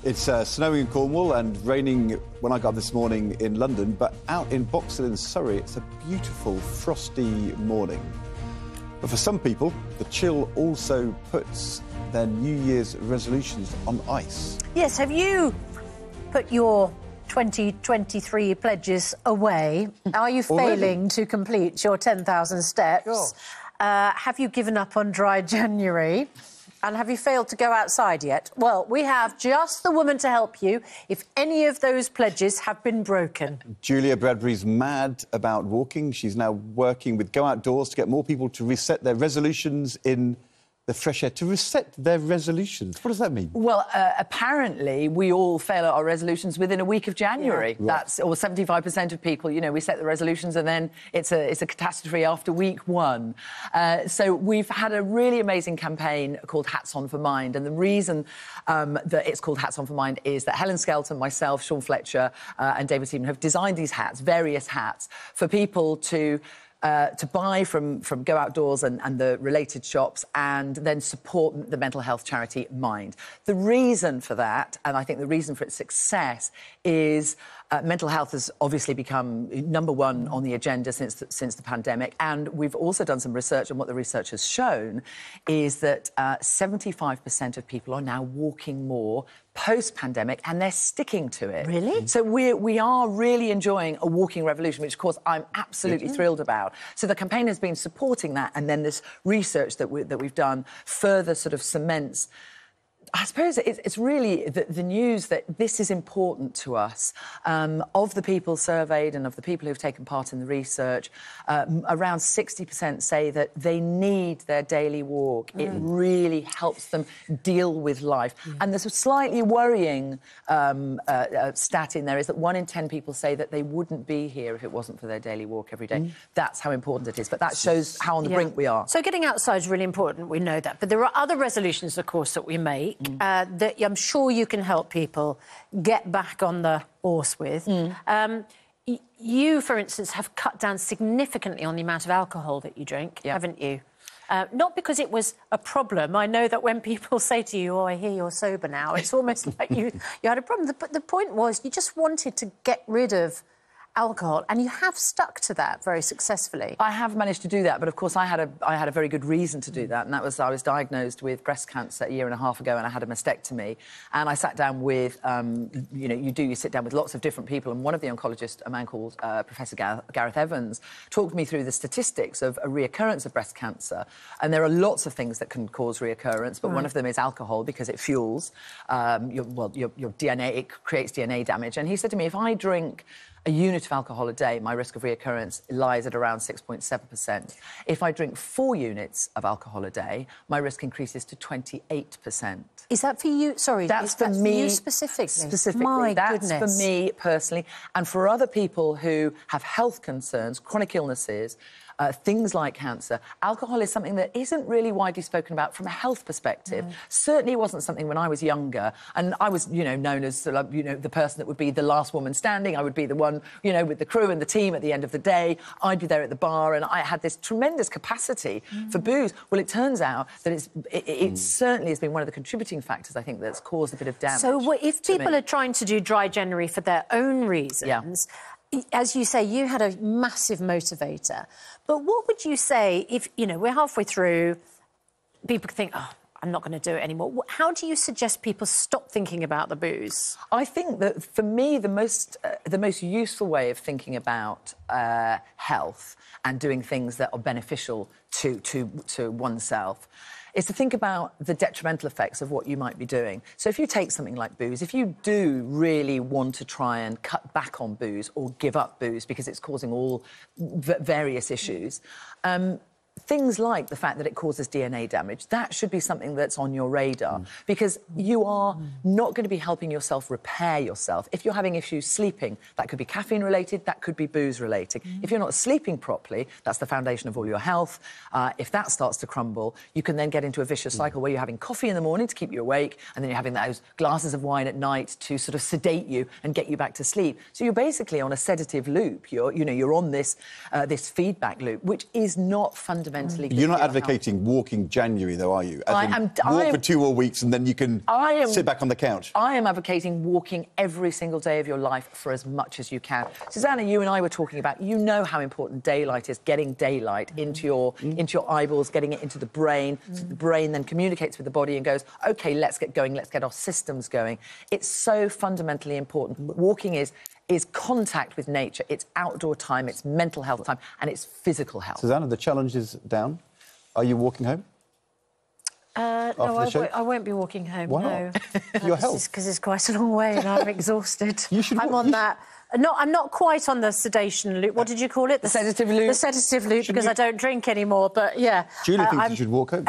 It's snowing in Cornwall and raining when I got up this morning in London, but out in Boxall in Surrey, it's a beautiful, frosty morning. But for some people, the chill also puts their New Year's resolutions on ice. Yes, have you put your 2023 pledges away? Are you failing to complete your 10,000 steps? Have you given up on dry January? And have you failed to go outside yet? Well, we have just the woman to help you if any of those pledges have been broken. Julia Bradbury's mad about walking. She's now working with Go Outdoors to get more people to reset their resolutions in the fresh air. To reset their resolutions, what does that mean? Well, apparently we all fail at our resolutions within a week of January. Yeah. That's, or 75% of people, you know, we set the resolutions and then it's a catastrophe after week one. So we've had a really amazing campaign called Hats On for Mind, and the reason that it's called Hats On for Mind is that Helen Skelton, myself, Sean Fletcher and David Seaman have designed these hats, various hats, for people to buy from Go Outdoors and the related shops and then support the mental health charity Mind. The reason for that, and I think the reason for its success, is mental health has obviously become number one on the agenda since the pandemic, and we've also done some research, and what the research has shown is that 75% of people are now walking more post-pandemic, and they're sticking to it. Really? So we are really enjoying a walking revolution, which, of course, I'm absolutely thrilled about. So the campaign has been supporting that, and then this research that we've done further sort of cements, I suppose it's really the news that this is important to us. Of the people surveyed and of the people who've taken part in the research, around 60% say that they need their daily walk. It really helps them deal with life. And there's a slightly worrying stat in there is that 1 in 10 people say that they wouldn't be here if it wasn't for their daily walk every day. That's how important it is. But that shows how on the brink we are. So getting outside is really important, we know that. But there are other resolutions, of course, that we make that I'm sure you can help people get back on the horse with. You, for instance, have cut down significantly on the amount of alcohol that you drink, haven't you? Not because it was a problem. I know that when people say to you, oh, I hear you're sober now, it's almost like you had a problem. But the point was you just wanted to get rid of alcohol, and you have stuck to that very successfully. I have managed to do that, but of course I had a very good reason to do that, and that was I was diagnosed with breast cancer a year and a half ago, and I had a mastectomy, and I sat down with, you know, you sit down with lots of different people, and one of the oncologists, a man called Professor Gareth Evans, talked me through the statistics of a reoccurrence of breast cancer, and there are lots of things that can cause reoccurrence, but one of them is alcohol, because it fuels your DNA, it creates DNA damage, and he said to me, if I drink a unit of alcohol a day, my risk of reoccurrence lies at around 6.7%. If I drink 4 units of alcohol a day, my risk increases to 28%. Is that for you? Sorry, that's for me you specifically. My that's goodness. For me personally, and for other people who have health concerns, chronic illnesses, things like cancer. Alcohol is something that isn't really widely spoken about from a health perspective. Certainly wasn't something when I was younger, and I was, you know, known as, you know, the person that would be the last woman standing. I would be the one, you know, with the crew and the team at the end of the day. I'd be there at the bar, and I had this tremendous capacity for booze. Well, it turns out that it certainly has been one of the contributing factors, I think, that's caused a bit of damage. So if people are trying to do dry January for their own reasons, as you say, you had a massive motivator. But what would you say if, you know, we're halfway through, people think, oh, I'm not going to do it anymore. How do you suggest people stop thinking about the booze? I think that, for me, the most useful way of thinking about health and doing things that are beneficial to oneself is to think about the detrimental effects of what you might be doing. So if you take something like booze, if you do really want to try and cut back on booze or give up booze because it's causing all various issues, things like the fact that it causes DNA damage, that should be something that's on your radar, because you are not going to be helping yourself repair yourself. If you're having issues sleeping, that could be caffeine-related, that could be booze-related. If you're not sleeping properly, that's the foundation of all your health. If that starts to crumble, you can then get into a vicious cycle where you're having coffee in the morning to keep you awake, and then you're having those glasses of wine at night to sort of sedate you and get you back to sleep. So you're basically on a sedative loop. You're on this feedback loop, which is not fundamentally fundamentally good You're not for your health. advocating walking January, though, are you? I Walk am- for 2 more weeks and then you can sit back on the couch. I am advocating walking every single day of your life for as much as you can. Susanna, you and I were talking about, you know how important daylight is, getting daylight into your eyeballs, getting it into the brain. So the brain then communicates with the body and goes, OK, let's get going, let's get our systems going. It's so fundamentally important. Walking is contact with nature. It's outdoor time, it's mental health time, and it's physical health. Susanna, the challenge is down. Are you walking home? No, I won't be walking home. Why no. not? Your health. Because it's quite a long way and I'm exhausted. I'm on you that. No, I'm not quite on the sedation loop. What did you call it? The sedative loop. The sedative loop, because I don't drink anymore. But yeah, Julie thinks you should walk home.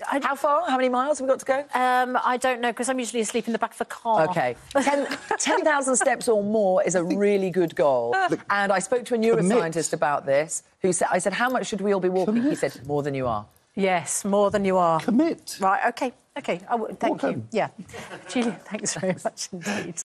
How far? How many miles have we got to go? I don't know, because I'm usually asleep in the back of the car. OK. 10,000 steps or more is a really good goal. And I spoke to a neuroscientist about this, who said, I said, how much should we all be walking? He said, more than you are. Yes, more than you are. Commit. Right, OK. Thank Walk you. home. Yeah. Julie, thanks very much indeed.